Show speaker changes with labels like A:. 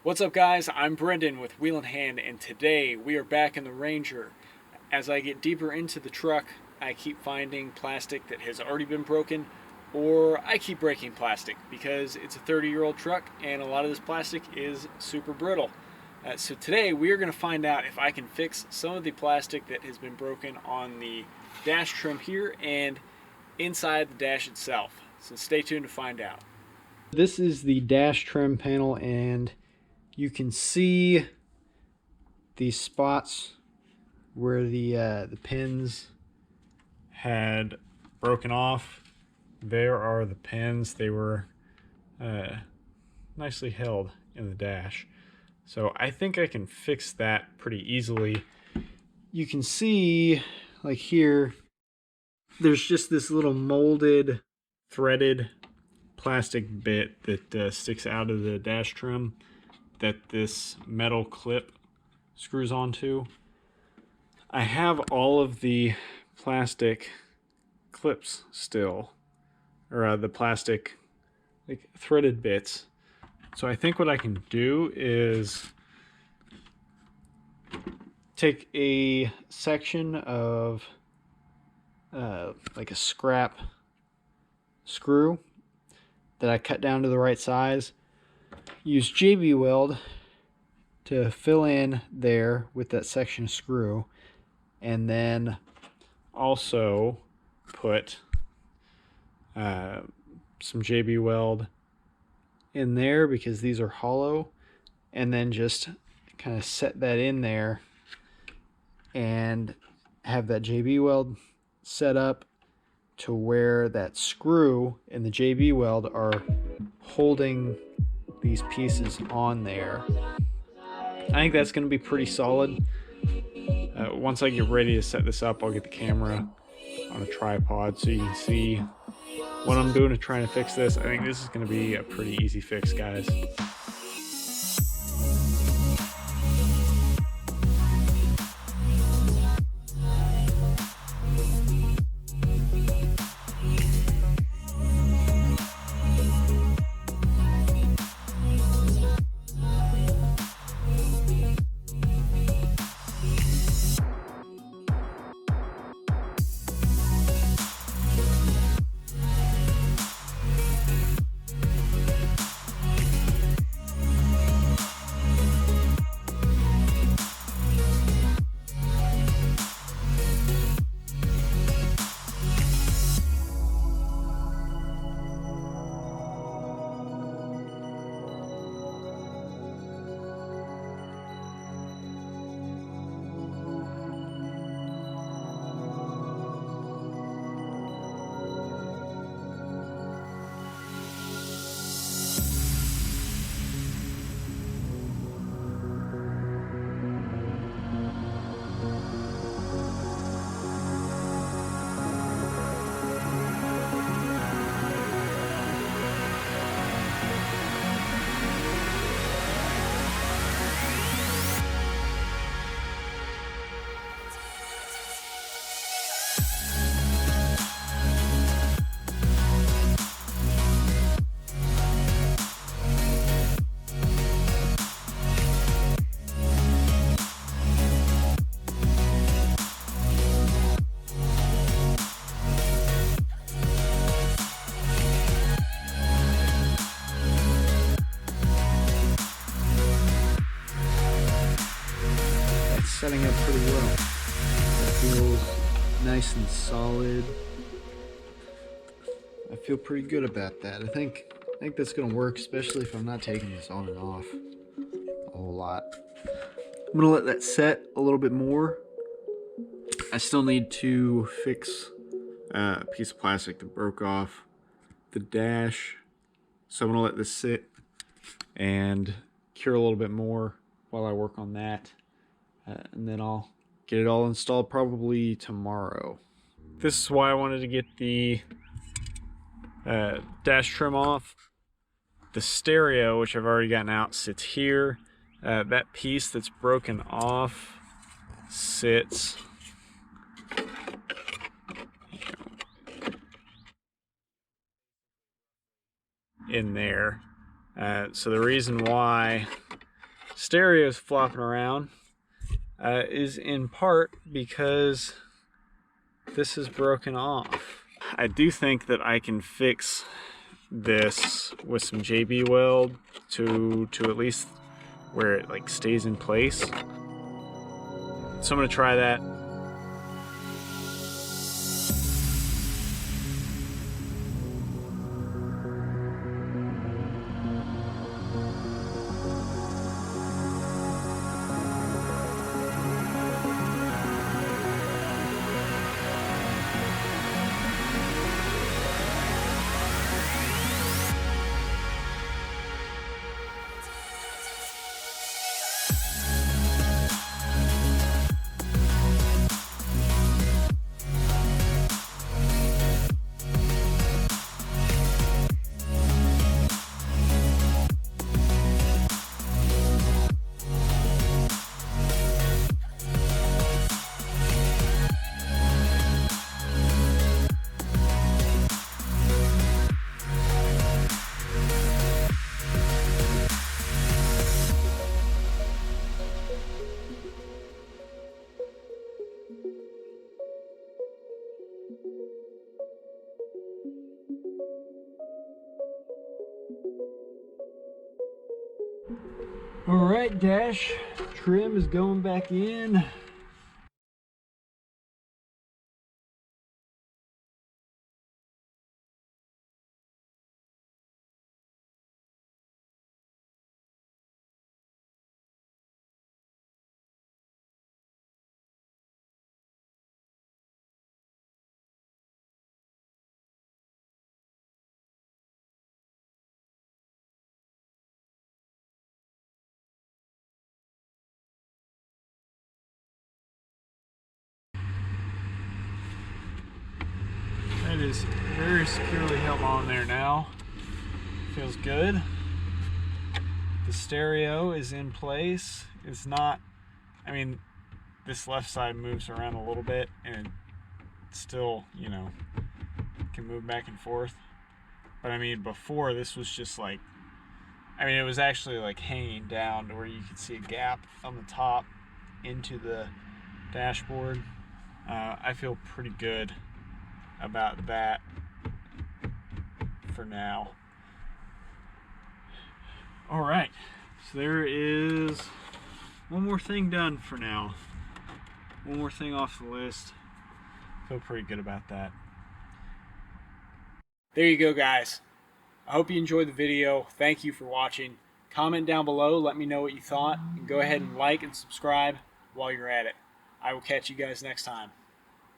A: What's up, guys? I'm Brendan with Wheel in Hand, and today we are back in the Ranger. As I get deeper into the truck, I keep finding plastic that has already been broken, or I keep breaking plastic because it's a 30-year-old truck and a lot of this plastic is super brittle. So today we are going to find out if I can fix some of the plastic that has been broken on the dash trim here and inside the dash itself. So stay tuned to find out. This is the dash trim panel, and you can see these spots where the pins had broken off. There are the pins. They were nicely held in the dash. So I think I can fix that pretty easily. You can see, like here, there's just this little molded, threaded plastic bit that sticks out of the dash trim that this metal clip screws onto. I have all of the plastic clips still, or the plastic like threaded bits. So I think what I can do is take a section of like a scrap screw that I cut down to the right size, use JB Weld to fill in there with that section of screw, and then also put some JB Weld in there because these are hollow, and then just kind of set that in there and have that JB Weld set up to where that screw and the JB Weld are holding these pieces on there. I think that's going to be pretty solid. Once I get ready to set this up, I'll get the camera on a tripod so you can see what I'm doing to trying to fix this. I think this is going to be a pretty easy fix, guys. Setting up pretty well. It feels nice and solid. I feel pretty good about that. I think that's gonna work, especially if I'm not taking this on and off a whole lot. I'm gonna let that set a little bit more. I still need to fix a piece of plastic that broke off the dash, so I'm gonna let this sit and cure a little bit more while I work on that. And then I'll get it all installed probably tomorrow. This is why I wanted to get the dash trim off. The stereo, which I've already gotten out, sits here. That piece that's broken off sits in there. So the reason why stereo's flopping around is in part because this is broken off. I do think that I can fix this with some JB Weld to at least where it like stays in place. So I'm gonna try that. All right, dash trim is going back in. That is very securely held on there now. Feels good. The stereo is in place. It's not, I mean, this left side moves around a little bit and it still, you know, can move back and forth. But I mean, before this was just like, I mean, it was actually like hanging down to where you could see a gap on the top into the dashboard. I feel pretty good about that for now. All right, so there is one more thing done for now. One more thing off the list. Feel pretty good about that. There you go, guys. I hope you enjoyed the video. Thank you for watching. Comment down below, let me know what you thought, and go ahead and like and subscribe while you're at it. I will catch you guys next time.